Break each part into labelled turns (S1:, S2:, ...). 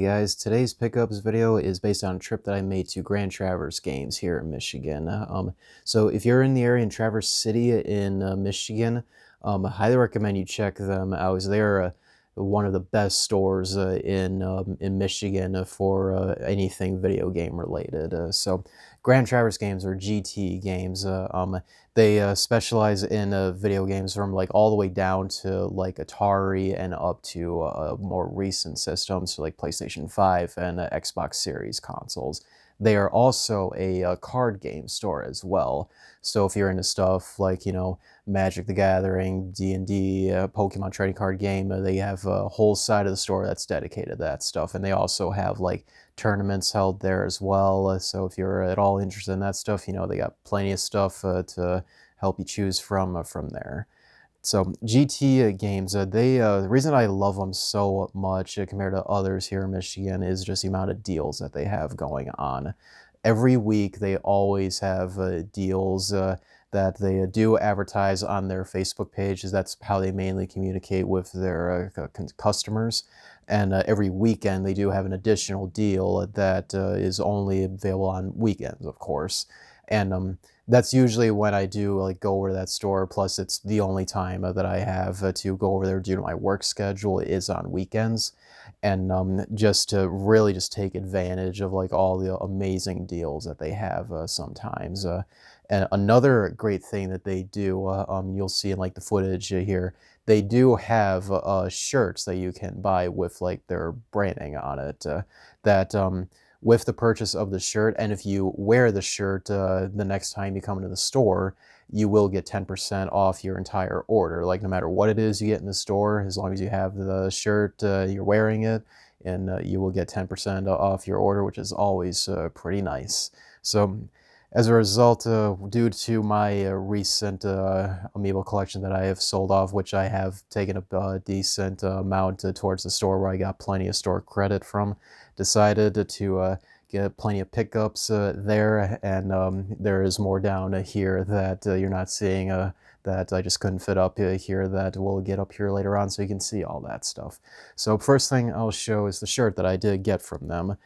S1: Hey guys, today's pickups video is based on a trip that I made to Grand Traverse Games here in Michigan. So if you're in the area in Traverse City in Michigan, I highly recommend you check them out. They're one of the best stores in Michigan for anything video game related. So Grand Traverse Games, or GT Games, they specialize in video games from like all the way down to like Atari and up to more recent systems, so like PlayStation 5 and Xbox Series consoles. They are also a card game store as well. So if you're into stuff like, Magic the Gathering, D&D, Pokemon trading card game, they have a whole side of the store that's dedicated to that stuff. And they also have like tournaments held there as well. So if you're at all interested in that stuff, they got plenty of stuff to help you choose from there. So GT games, the reason I love them so much compared to others here in Michigan is just the amount of deals that they have going on. Every week they always have deals that they do advertise on their Facebook pages. That's how they mainly communicate with their customers. And every weekend they do have an additional deal that is only available on weekends, of course. And that's usually when I do like go over to that store. Plus, it's the only time that I have to go over there due to my work schedule is on weekends, and just to really just take advantage of like all the amazing deals that they have sometimes. And another great thing that they do, you'll see in like the footage here, they do have shirts that you can buy with like their branding on it. With the purchase of the shirt, and if you wear the shirt the next time you come into the store, you will get 10% off your entire order. Like no matter what it is you get in the store, as long as you have the shirt, you're wearing it, and you will get 10% off your order, which is always pretty nice. So as a result, due to my recent amiibo collection that I have sold off, which I have taken a decent amount towards the store where I got plenty of store credit from, decided to get plenty of pickups there, and there is more down here that you're not seeing that I just couldn't fit up here that we'll get up here later on so you can see all that stuff. So first thing I'll show is the shirt that I did get from them.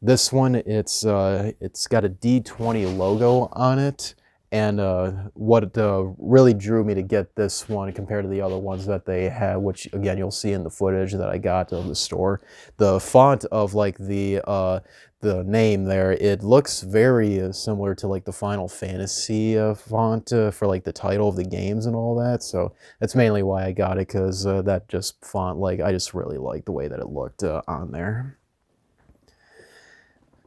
S1: This one, it's got a D20 logo on it, and what really drew me to get this one compared to the other ones that they had, which again you'll see in the footage that I got of the store, the font of like the name there, it looks very similar to like the Final Fantasy font for like the title of the games and all that. So that's mainly why I got it, because that just font, like I just really like the way that it looked on there.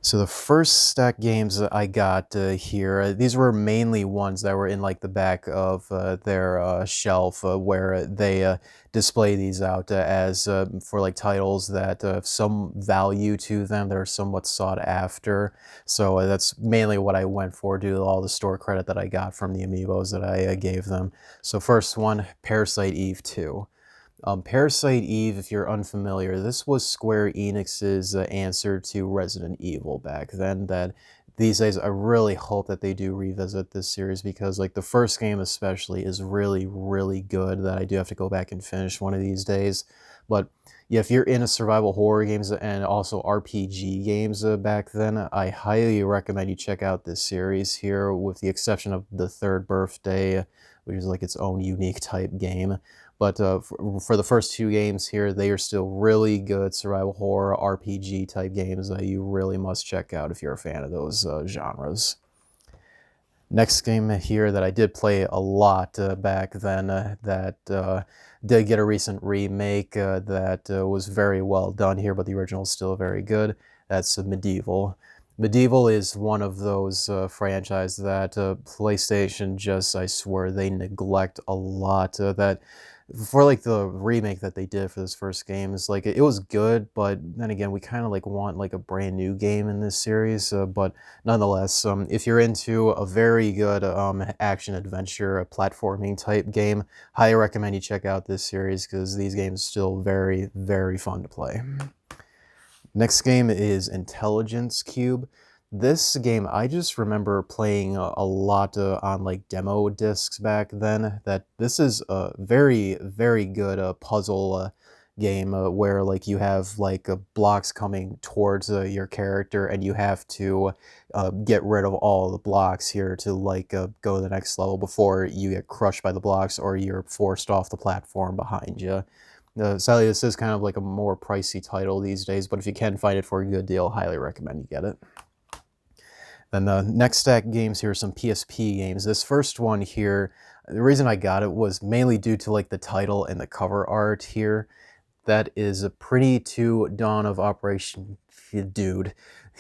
S1: So the first stack games that I got here, these were mainly ones that were in like the back of their shelf where they display these out as for like titles that have some value to them that are somewhat sought after. So that's mainly what I went for due to all the store credit that I got from the amiibos that I gave them. So first one, Parasite Eve 2. Parasite Eve, if you're unfamiliar, this was Square Enix's answer to Resident Evil back then. That these days I really hope that they do revisit this series, because like the first game especially is really, really good, that I do have to go back and finish one of these days. But yeah, if you're into survival horror games and also RPG games back then, I highly recommend you check out this series here, with the exception of the Third Birthday, which is like its own unique type game. But for the first two games here, they are still really good survival horror RPG type games that you really must check out if you're a fan of those genres. Next game here that I did play a lot back then that did get a recent remake that was very well done here, but the original is still very good. That's Medieval. Medieval is one of those franchises that PlayStation just, I swear, they neglect a lot. That for like the remake that they did for this first game is like it was good, but then again we kind of like want like a brand new game in this series. But nonetheless, if you're into a very good action adventure, a platforming type game, highly recommend you check out this series, because these games are still very, very fun to play. Next game is Intelligence Cube. This game, I just remember playing a lot on like demo discs back then. That this is a very, very good puzzle game where like you have like blocks coming towards your character, and you have to get rid of all the blocks here to like go to the next level before you get crushed by the blocks or you're forced off the platform behind you. Sadly, this is kind of like a more pricey title these days, but if you can find it for a good deal, highly recommend you get it. Then the next stack games here are some PSP games. This first one here, the reason I got it was mainly due to like the title and the cover art here. That is a pretty to Dawn of Operation Dude.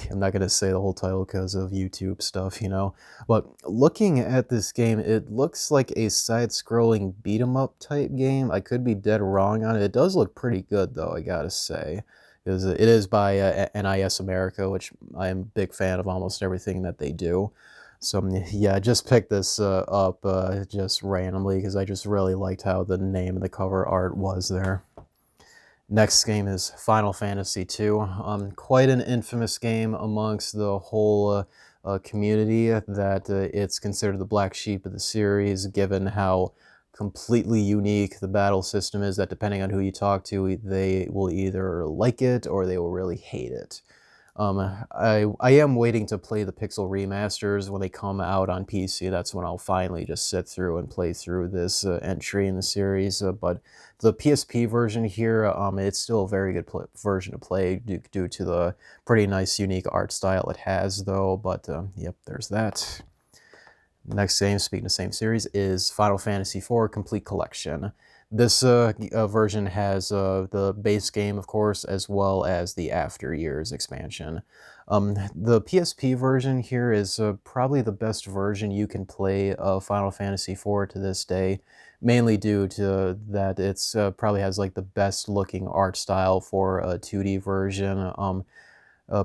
S1: I'm not going to say the whole title because of YouTube stuff, you know. But looking at this game, it looks like a side-scrolling beat-em-up type game. I could be dead wrong on it. It does look pretty good, though, I gotta say. It is by NIS America, which I am a big fan of almost everything that they do. So yeah, I just picked this up just randomly because I just really liked how the name of the cover art was there. Next game is Final Fantasy II. Quite an infamous game amongst the whole community that it's considered the black sheep of the series, given how completely unique the battle system is, that depending on who you talk to, they will either like it or they will really hate it. I am waiting to play the Pixel remasters when they come out on PC. That's when I'll finally just sit through and play through this entry in the series. But the PSP version here, it's still a very good version to play due to the pretty nice, unique art style it has, though. But yep, there's that. Next game, speaking of the same series, is Final Fantasy IV Complete Collection. This version has the base game, of course, as well as the After Years expansion. The PSP version here is probably the best version you can play of Final Fantasy IV to this day, mainly due to that it's probably has like the best looking art style for a 2D version.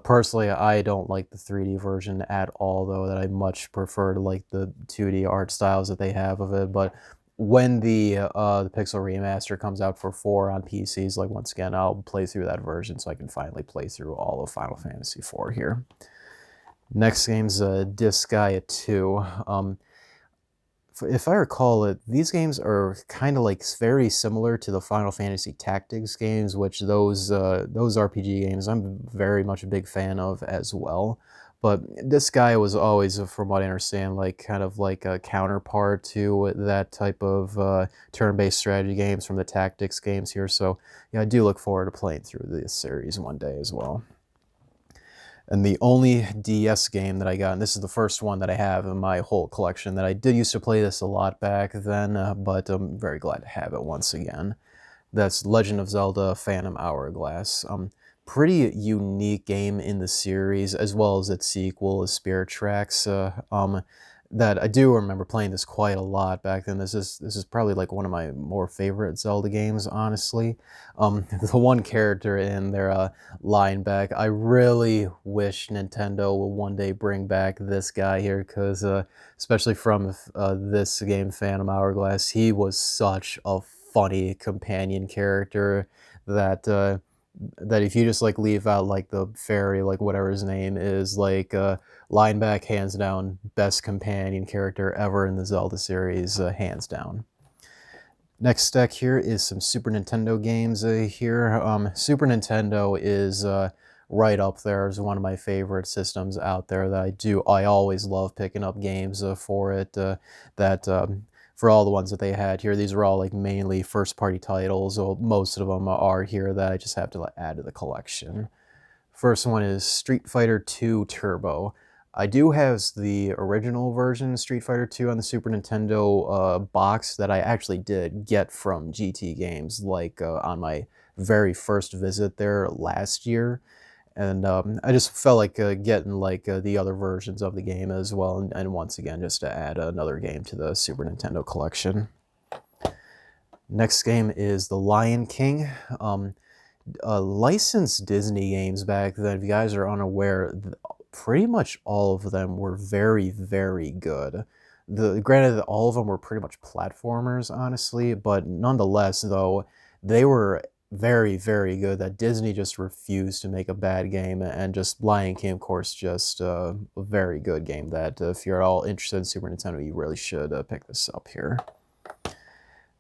S1: Personally, I don't like the 3D version at all, though, that I much prefer to like the 2D art styles that they have of it. But when the Pixel remaster comes out for 4 on PCs, like once again, I'll play through that version so I can finally play through all of Final Fantasy IV here. Next game's Disgaea 2. If I recall it, these games are kind of like very similar to the Final Fantasy Tactics games, which those RPG games I'm very much a big fan of as well. But Disgaea was always, from what I understand, like kind of like a counterpart to that type of turn-based strategy games from the Tactics games here. So yeah, I do look forward to playing through this series one day as well. And the only DS game that I got, and this is the first one that I have in my whole collection, that I did used to play this a lot back then, but I'm very glad to have it once again. That's Legend of Zelda Phantom Hourglass. Pretty unique game in the series, as well as its sequel, Spirit Tracks. That I do remember playing this quite a lot back then. This is probably like one of my more favorite Zelda games, honestly. The one character in their line back, I really wish Nintendo will one day bring back this guy here, because especially from this game, Phantom Hourglass, he was such a funny companion character that that if you just like leave out like the fairy, like whatever his name is, like Lineback, hands down, best companion character ever in the Zelda series, hands down. Next stack here is some Super Nintendo games here. Super Nintendo is right up there as one of my favorite systems out there that I always love picking up games for it, for all the ones that they had here. These are all like mainly first-party titles, so most of them are here that I just have to add to the collection. First one is Street Fighter II Turbo. I do have the original version, Street Fighter II, on the Super Nintendo box that I actually did get from GT Games, like on my very first visit there last year. And I just felt like getting like the other versions of the game as well, and once again, just to add another game to the Super Nintendo collection. Next game is The Lion King. Licensed Disney games back then, if you guys are unaware, pretty much all of them were very, very good. Granted, all of them were pretty much platformers, honestly, but nonetheless, though, they were very, very good, that Disney just refused to make a bad game, and just Lion King, of course, just a very good game that if you're at all interested in Super Nintendo, you really should pick this up here.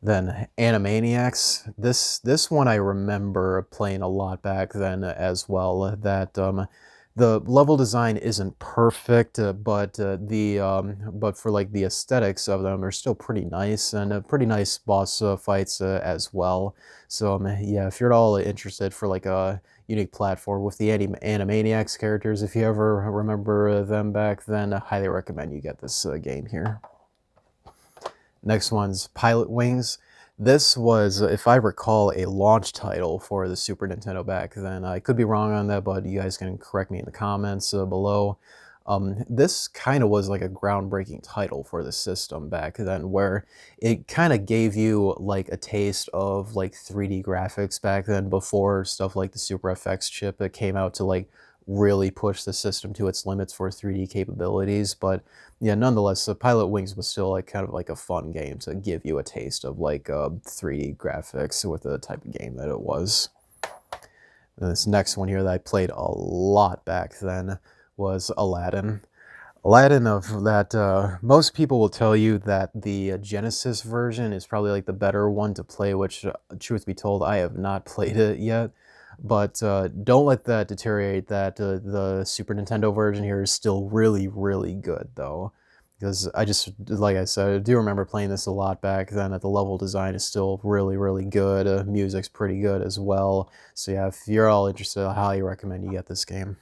S1: Then Animaniacs. This one I remember playing a lot back then as well. That the level design isn't perfect, but for like the aesthetics of them are still pretty nice, and pretty nice boss fights as well. So yeah, if you're at all interested for like a unique platform with the Animaniacs characters, if you ever remember them back then, I highly recommend you get this game here. Next one's Pilot Wings. This was, if I recall, a launch title for the Super Nintendo back then. I could be wrong on that, but you guys can correct me in the comments below. This kind of was like a groundbreaking title for the system back then, where it kind of gave you like a taste of like 3D graphics back then, before stuff like the Super FX chip that came out to like really push the system to its limits for 3D capabilities. But yeah, nonetheless, Pilot Wings was still like kind of like a fun game to give you a taste of like 3D graphics with the type of game that it was. And this next one here that I played a lot back then was Aladdin. Aladdin, of that, most people will tell you that the Genesis version is probably like the better one to play, which, truth be told, I have not played it yet. But don't let that deteriorate that the Super Nintendo version here is still really, really good, though. Because I just, like I said, I do remember playing this a lot back then, that the level design is still really, really good. Music's pretty good as well. So yeah, if you're all interested, I highly recommend you get this game.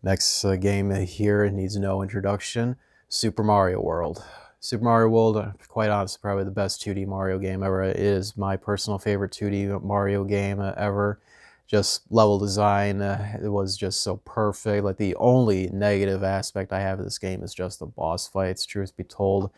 S1: Next game here needs no introduction, Super Mario World. Super Mario World, quite honestly, probably the best 2D Mario game ever. It is my personal favorite 2D Mario game ever. Just level design, it was just so perfect. Like, the only negative aspect I have of this game is just the boss fights, truth be told.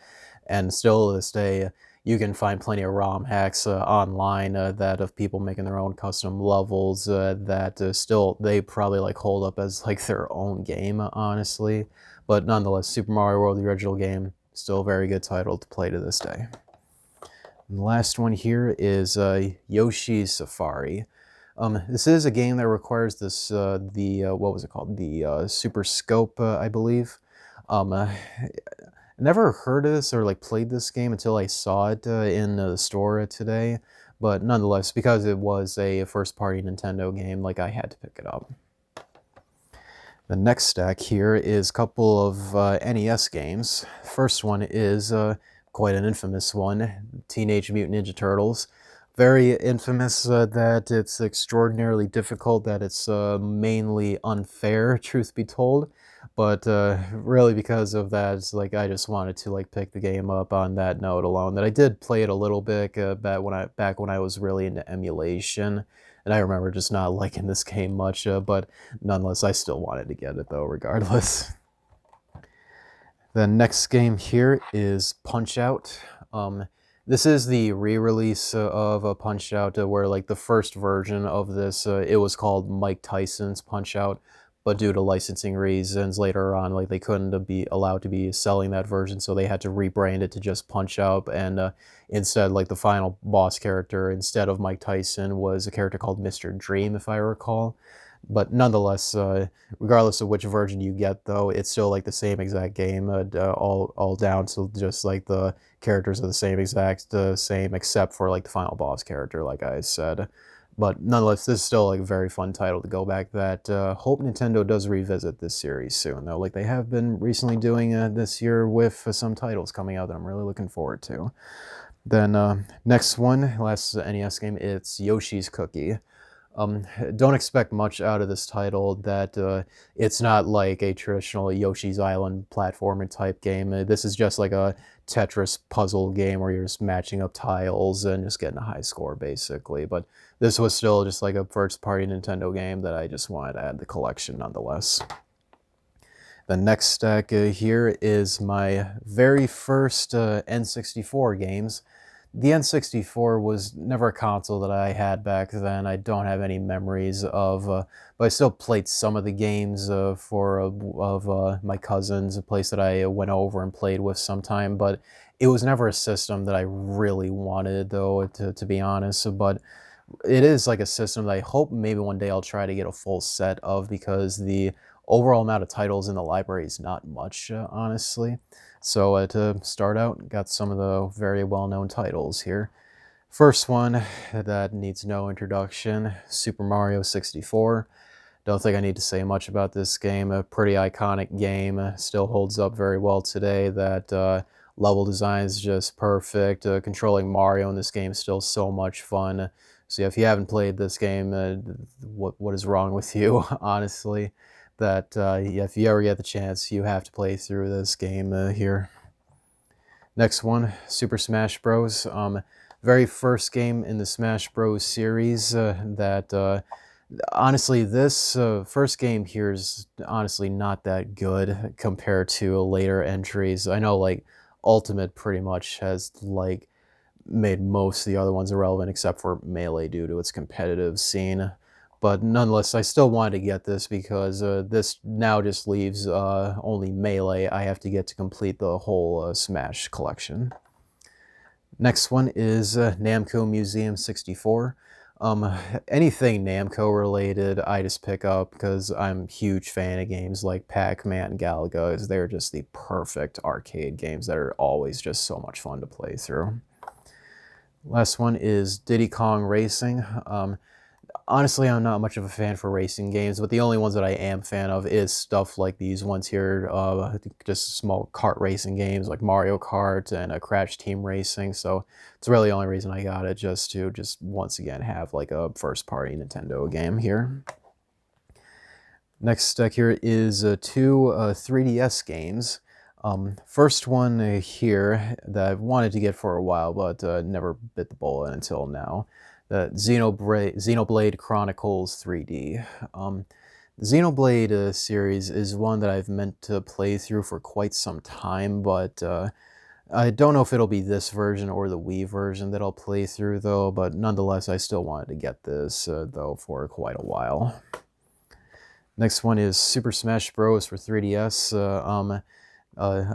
S1: And still to this day, you can find plenty of ROM hacks online that of people making their own custom levels that still, they probably like hold up as like their own game, honestly. But nonetheless, Super Mario World, the original game, still a very good title to play to this day. And the last one here is Yoshi's Safari. This is a game that requires this, what was it called? The Super Scope, I believe. Never heard of this or like played this game until I saw it in the store today. But nonetheless, because it was a first-party Nintendo game, like, I had to pick it up. The next stack here is a couple of NES games. First one is quite an infamous one, Teenage Mutant Ninja Turtles. Very infamous that it's extraordinarily difficult, that it's mainly unfair, truth be told. But really, because of that, it's like I just wanted to like pick the game up on that note alone. That I did play it a little bit back when I was really into emulation, and I remember just not liking this game much. But nonetheless, I still wanted to get it though, regardless. The next game here is Punch-Out! This is the re-release of Punch-Out!, where like the first version of this, it was called Mike Tyson's Punch-Out!, but due to licensing reasons later on, like, they couldn't be allowed to be selling that version, so they had to rebrand it to just Punch-Out!, and instead, like, the final boss character, instead of Mike Tyson, was a character called Mr. Dream, if I recall. But nonetheless, regardless of which version you get, though, it's still like the same exact game, all down to just like the characters are the same exact same, except for like the final boss character, like I said. But nonetheless, this is still like a very fun title to go back. That hope Nintendo does revisit this series soon, though, like they have been recently doing this year with some titles coming out that I'm really looking forward to. Then next one, last NES game, it's Yoshi's Cookie. Don't expect much out of this title, that it's not like a traditional Yoshi's Island platformer type game. This is just like a Tetris puzzle game where you're just matching up tiles and just getting a high score, basically. But this was still just like a first-party Nintendo game that I just wanted to add to the collection nonetheless. The next stack here is my very first N64 games. The N64 was never a console that I had back then. I don't have any memories of, but I still played some of the games of my cousins, a place that I went over and played with sometime, but it was never a system that I really wanted, though, to be honest. But it is like a system that I hope maybe one day I'll try to get a full set of, because the overall amount of titles in the library is not much, honestly. So to start out, got some of the very well-known titles here. First one that needs no introduction, Super Mario 64. Don't think I need to say much about this game. A pretty iconic game, still holds up very well today. That level design is just perfect. Controlling Mario in this game is still so much fun. So yeah, if you haven't played this game, what is wrong with you, honestly? That yeah, if you ever get the chance, you have to play through this game here. Next one, Super Smash Bros. Very first game in the Smash Bros. Series that honestly, this first game here is honestly not that good compared to later entries. I know, like, Ultimate pretty much has, like, made most of the other ones irrelevant except for Melee due to its competitive scene. But nonetheless, I still wanted to get this because this now just leaves only Melee. I have to get to complete the whole Smash collection. Next one is Namco Museum 64. Anything Namco related, I just pick up because I'm a huge fan of games like Pac-Man and Galaga. They're just the perfect arcade games that are always just so much fun to play through. Last one is Diddy Kong Racing. Honestly, I'm not much of a fan for racing games, but the only ones that I am fan of is stuff like these ones here, just small kart racing games like Mario Kart and Crash Team Racing. So it's really the only reason I got it, just to once again have like a first-party Nintendo game here. Next deck here is two 3DS games. First one here that I've wanted to get for a while, but never bit the bullet until now. The Xenoblade Chronicles 3D. The Xenoblade series is one that I've meant to play through for quite some time, but I don't know if it'll be this version or the Wii version that I'll play through, though, but nonetheless, I still wanted to get this, though, for quite a while. Next one is Super Smash Bros. For 3DS.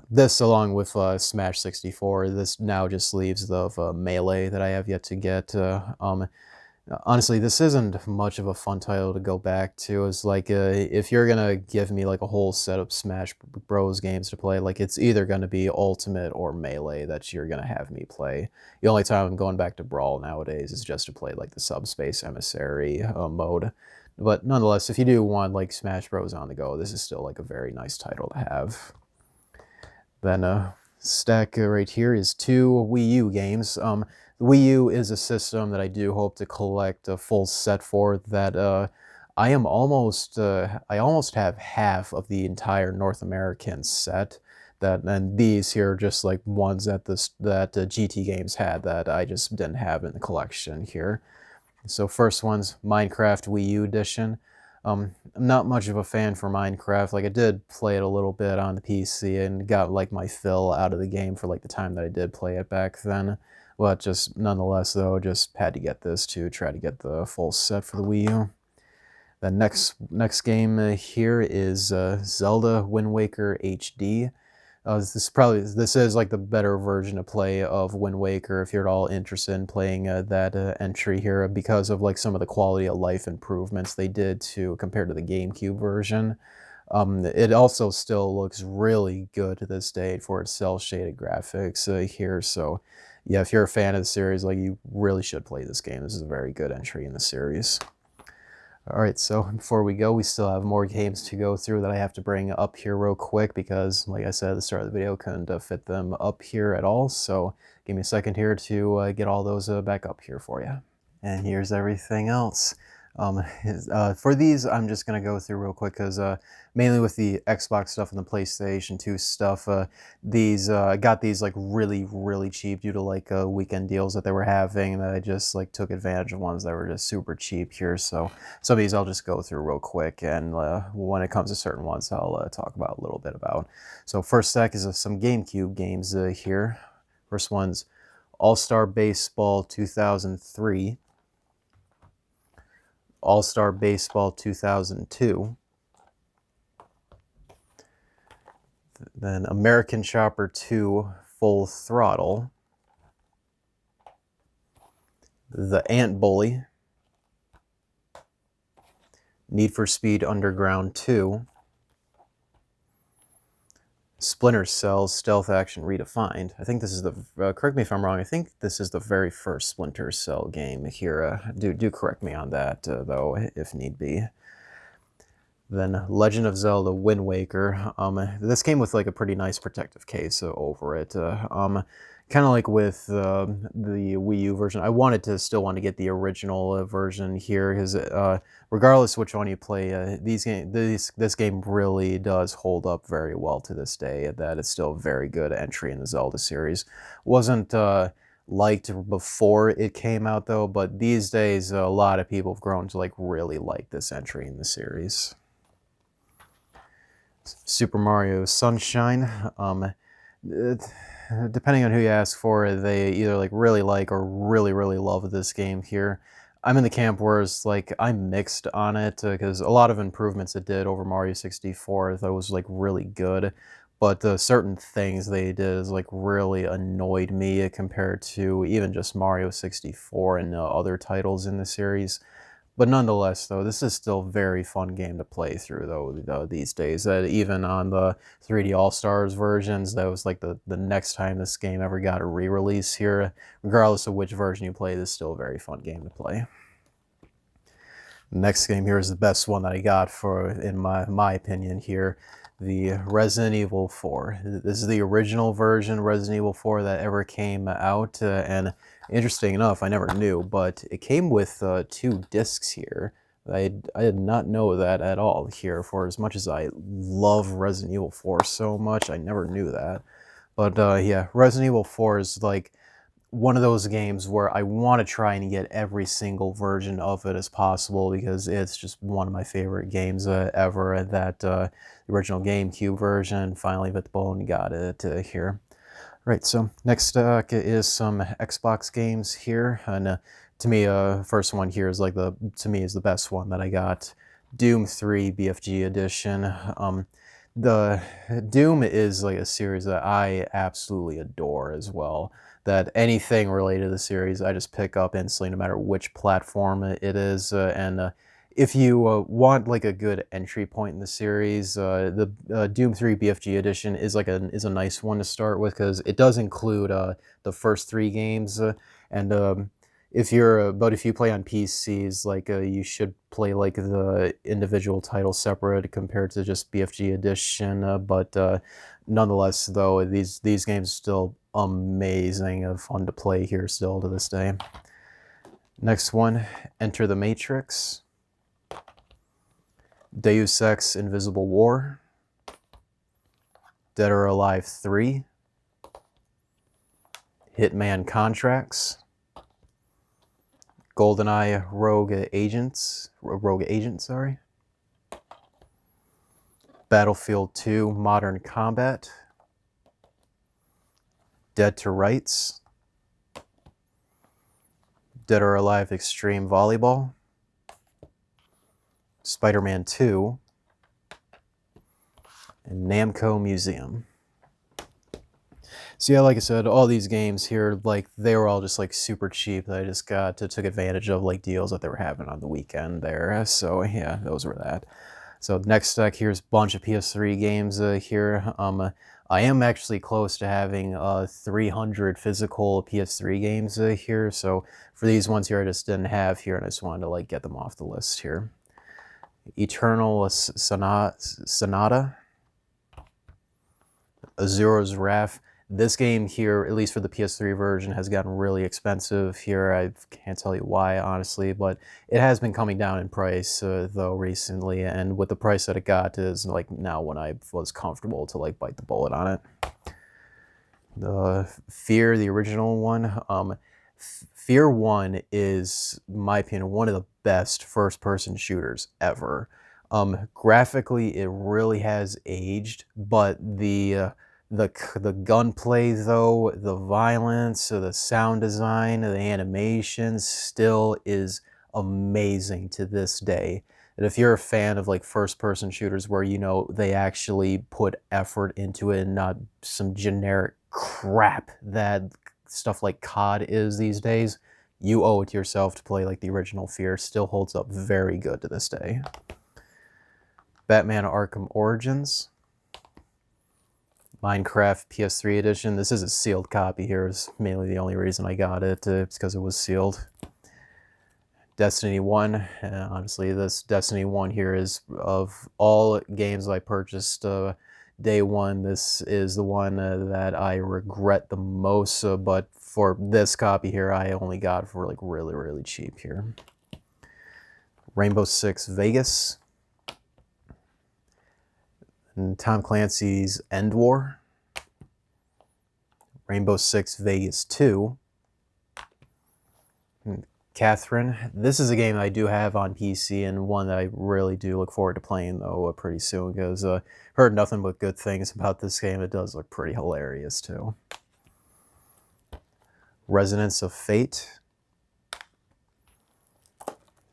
S1: This, along with Smash 64, this now just leaves the Melee that I have yet to get. Honestly, this isn't much of a fun title to go back to. It's like, if you're gonna give me like a whole set of Smash Bros. Games to play, like, it's either gonna be Ultimate or Melee that you're gonna have me play. The only time I'm going back to Brawl nowadays is just to play like the Subspace Emissary mode. But nonetheless, if you do want like Smash Bros. On the go, this is still like a very nice title to have. Then stack right here is two Wii U games. The Wii U is a system that I do hope to collect a full set for. That I almost have half of the entire North American set. And these here are just like ones that GT Games had that I just didn't have in the collection here. So first one's Minecraft Wii U edition. I'm not much of a fan for Minecraft. Like, I did play it a little bit on the PC and got like my fill out of the game for like the time that I did play it back then. But just nonetheless, though, just had to get this to try to get the full set for the Wii U. The next game here is Zelda Wind Waker HD. This is like the better version to play of Wind Waker if you're at all interested in playing that entry here, because of like some of the quality of life improvements they did to compared to the GameCube version. It also still looks really good to this day for its cel-shaded graphics here. So yeah, if you're a fan of the series, like, you really should play this game. This is a very good entry in the series. Alright, so before we go, we still have more games to go through that I have to bring up here real quick because, like I said at the start of the video, couldn't fit them up here at all. So give me a second here to get all those back up here for you. And here's everything else. For these, I'm just going to go through real quick because mainly with the Xbox stuff and the PlayStation 2 stuff, I got these like really cheap due to like weekend deals that they were having, and I just like took advantage of ones that were just super cheap here. So some of these I'll just go through real quick, and when it comes to certain ones, I'll talk about a little bit about. So first stack is some GameCube games here. First one's All-Star Baseball 2003. All-Star Baseball 2002, then American Chopper 2 Full Throttle, The Ant Bully, Need for Speed Underground 2, Splinter Cell Stealth Action Redefined. I think this is the, correct me if I'm wrong, I think this is the very first Splinter Cell game here. Do correct me on that, though, if need be. Then Legend of Zelda Wind Waker. This came with like a pretty nice protective case over it. Kind of like with the Wii U version, I wanted to still want to get the original version here because regardless which one you play, this game really does hold up very well to this day. That it's still a very good entry in the Zelda series. Wasn't liked before it came out though, but these days a lot of people have grown to like really like this entry in the series. Super Mario Sunshine. Depending on who you ask for, they either like really like or really love this game here. I'm in the camp where it's like I'm mixed on it because a lot of improvements it did over Mario 64 that was like really good, but certain things they did is like really annoyed me compared to even just Mario 64 and other titles in the series. But nonetheless, though, this is still a very fun game to play through, though, these days. Even on the 3D All-Stars versions, that was like the next time this game ever got a re-release here. Regardless of which version you play, this is still a very fun game to play. Next game here is the best one that I got for, in my opinion here, the Resident Evil 4. This is the original version Resident Evil 4 that ever came out, and interesting enough, I never knew, but it came with 2 discs here. I did not know that at all here. For as much as I love Resident Evil 4 so much, I never knew that. But yeah, Resident Evil 4 is like one of those games where I want to try and get every single version of it as possible because it's just one of my favorite games ever. And that the original GameCube version, finally bit the bullet and got it here. Right, so next is some Xbox games here, and to me, first one here is like to me is the best one that I got. Doom 3 BFG edition. The Doom is like a series that I absolutely adore as well. That anything related to the series, I just pick up instantly, no matter which platform it is. And if you want like a good entry point in the series, the Doom 3 BFG edition is like is a nice one to start with because it does include the first 3 games. And if you play on PCs, like you should play like the individual titles separate compared to just BFG edition. But nonetheless, though, these games are still amazing and fun to play here still to this day. Next one, Enter the Matrix, Deus Ex Invisible War, Dead or Alive 3, Hitman Contracts, GoldenEye Rogue Agent, sorry. Battlefield 2 Modern Combat, Dead to Rights, Dead or Alive Extreme Volleyball, Spider-Man 2, and Namco Museum. So yeah, like I said, all these games here, like they were all just like super cheap that I just took advantage of like deals that they were having on the weekend there. So yeah, those were that. So next here's a bunch of PS3 games here. I am actually close to having 300 physical PS3 games here. So for these ones here, I just didn't have here, and I just wanted to like get them off the list here. Eternal Sonata, Azura's Wrath. This game here, at least for the PS3 version, has gotten really expensive here. I can't tell you why, honestly, but it has been coming down in price, though, recently, and with the price that it got is, like, now when I was comfortable to, like, bite the bullet on it. Fear, the original one. Fear 1 is, in my opinion, one of the best first-person shooters ever. Graphically, it really has aged, but the gunplay, though, the violence, the sound design, the animation still is amazing to this day. And if you're a fan of like first-person shooters where, you know, they actually put effort into it and not some generic crap that stuff like COD is these days, you owe it to yourself to play like the original Fear. Still holds up very good to this day. Batman Arkham Origins, Minecraft PS3 edition. This is a sealed copy here. Is mainly the only reason I got it. It's because it was sealed. Destiny 1. Honestly, this Destiny 1 here is, of all games I purchased day one, this is the one that I regret the most. But for this copy here, I only got it for like really, really cheap here. Rainbow Six Vegas. And Tom Clancy's End War. Rainbow Six Vegas 2. Catherine. This is a game I do have on PC, and one that I really do look forward to playing, though, pretty soon, because heard nothing but good things about this game. It does look pretty hilarious, too. Resonance of Fate.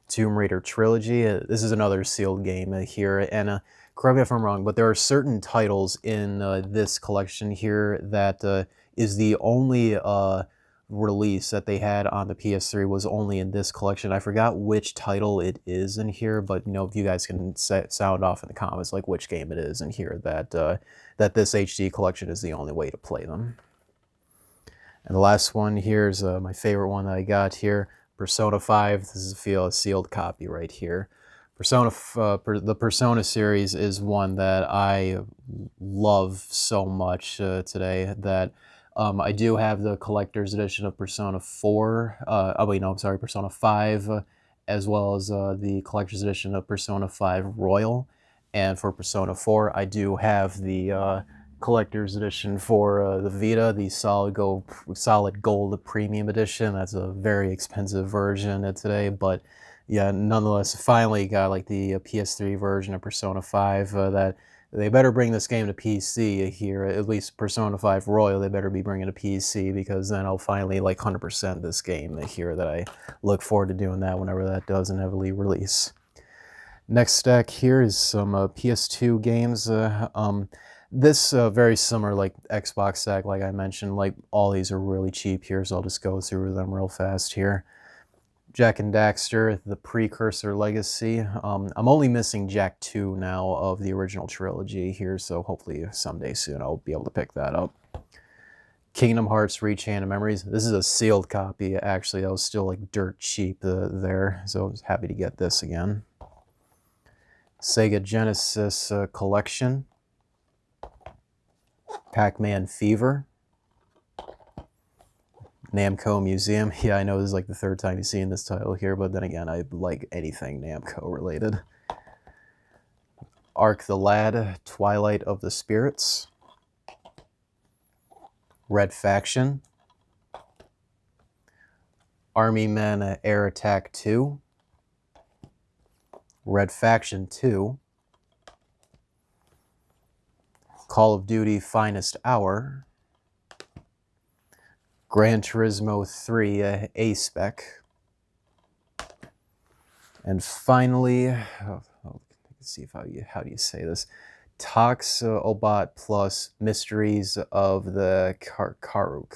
S1: Tomb Raider Trilogy. This is another sealed game here, and correct me if I'm wrong, but there are certain titles in this collection here that is the only release that they had on the PS3 was only in this collection. I forgot which title it is in here, but you know, if you guys can sound off in the comments like which game it is in here, that that this HD collection is the only way to play them. And the last one here is my favorite one that I got here, Persona 5. This is a sealed copy right here. The Persona series is one that I love so much today that I do have the collector's edition of Persona 4. Oh wait, no, I'm sorry, Persona 5, as well as the collector's edition of Persona 5 Royal. And for Persona 4, I do have the collector's edition for the Vita, the solid gold premium edition. That's a very expensive version today, but yeah, nonetheless, finally got like the PS3 version of Persona 5 that. They better bring this game to PC here, at least Persona 5 Royal, they better be bringing to PC, because then I'll finally like 100% this game here. That I look forward to doing that whenever that does inevitably release. Next stack here is some PS2 games. This very similar like Xbox stack, like I mentioned, like all these are really cheap here, so I'll just go through them real fast here. Jak and Daxter, the Precursor Legacy. I'm only missing Jak 2 now of the original trilogy here, so hopefully someday soon I'll be able to pick that up. Kingdom Hearts Re-Chain of Memories. This is a sealed copy, actually. That was still like dirt cheap there, so I was happy to get this again. Sega Genesis Collection. Pac-Man Fever. Namco Museum. Yeah, I know this is like the third time you've seen this title here, but then again, I like anything Namco related. Ark the Lad, Twilight of the Spirits. Red Faction. Army Men Air Attack 2. Red Faction 2. Call of Duty Finest Hour. Gran Turismo 3 A-Spec. And finally, let's see if how do you say this? Toxobot Plus Mysteries of the Karukuru.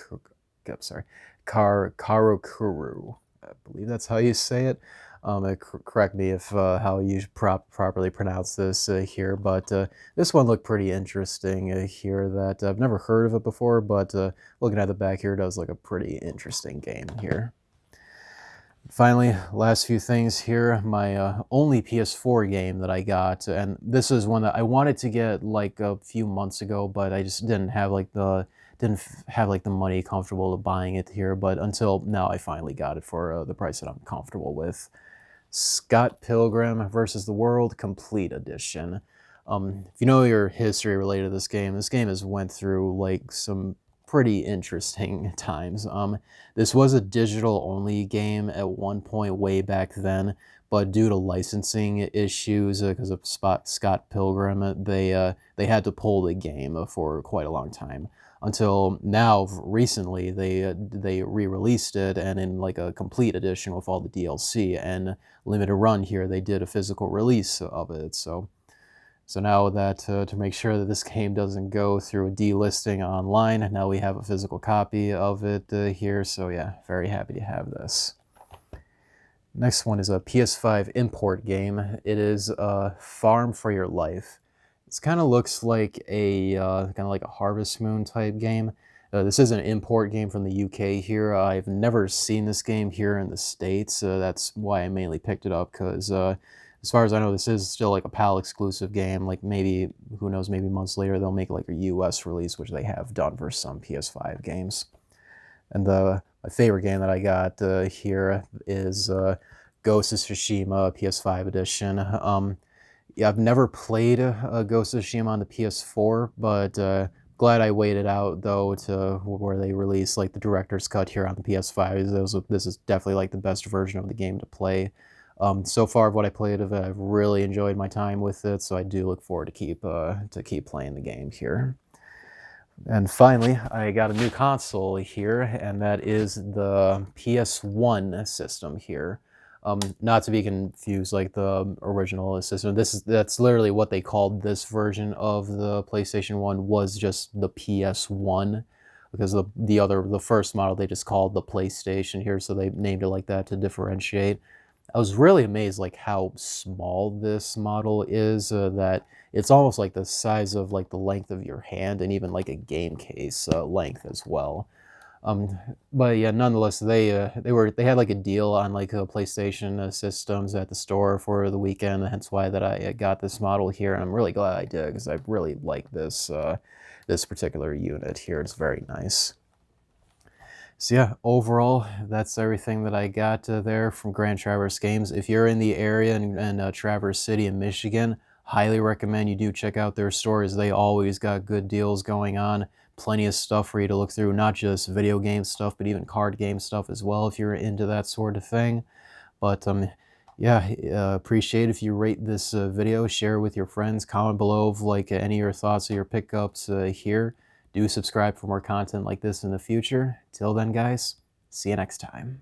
S1: I believe that's how you say it. Correct me if how you properly pronounce this here, but this one looked pretty interesting here. That I've never heard of it before, but looking at the back here, it does look a pretty interesting game here. Finally, last few things here. My only PS4 game that I got, and this is one that I wanted to get like a few months ago, but I just didn't have like the money comfortable to buying it here. But until now, I finally got it for the price that I'm comfortable with. Scott Pilgrim vs. the World Complete Edition. If you know your history related to this game has went through like some pretty interesting times. This was a digital-only game at one point way back then, but due to licensing issues, because of Scott Pilgrim, they had to pull the game for quite a long time. Until now, recently, they re-released it, and in like a complete edition with all the DLC and limited run here, they did a physical release of it. So now that to make sure that this game doesn't go through a delisting online, now we have a physical copy of it here. So yeah, very happy to have this. Next one is a PS5 import game. It is Farm for Your Life. This kind of looks like a kind of like a Harvest Moon type game. This is an import game from the UK here. I've never seen this game here in the States. That's why I mainly picked it up, because as far as I know, this is still like a PAL exclusive game. Like maybe, who knows, maybe months later they'll make like a US release, which they have done for some PS5 games. And my favorite game that I got here is Ghost of Tsushima PS5 edition. Yeah, I've never played Ghost of Tsushima on the PS4, but glad I waited out though to where they release like the director's cut here on the PS5. This is definitely like the best version of the game to play. So far, of what I played of it, I've really enjoyed my time with it, so I do look forward to keep playing the game here. And finally, I got a new console here, and that is the PS1 system here. Not to be confused like the original system. That's literally what they called this version of the PlayStation 1, was just the PS1, because the first model they just called the PlayStation here, so they named it like that to differentiate. I was really amazed like how small this model is, that it's almost like the size of like the length of your hand, and even like a game case length as well. But yeah, nonetheless, they had like a deal on like PlayStation systems at the store for the weekend, hence why that I got this model here, and I'm really glad I did, because I really like this particular unit here. It's very nice. So yeah, overall, that's everything that I got there from Grand Traverse Games. If you're in the area in Traverse City in Michigan, highly recommend you do check out their stores. They always got good deals going on. Plenty of stuff for you to look through, not just video game stuff, but even card game stuff as well, if you're into that sort of thing. But yeah, appreciate if you rate this video, share it with your friends, comment below of like any of your thoughts or your pickups here. Do subscribe for more content like this in the future. Till then, guys, see you next time.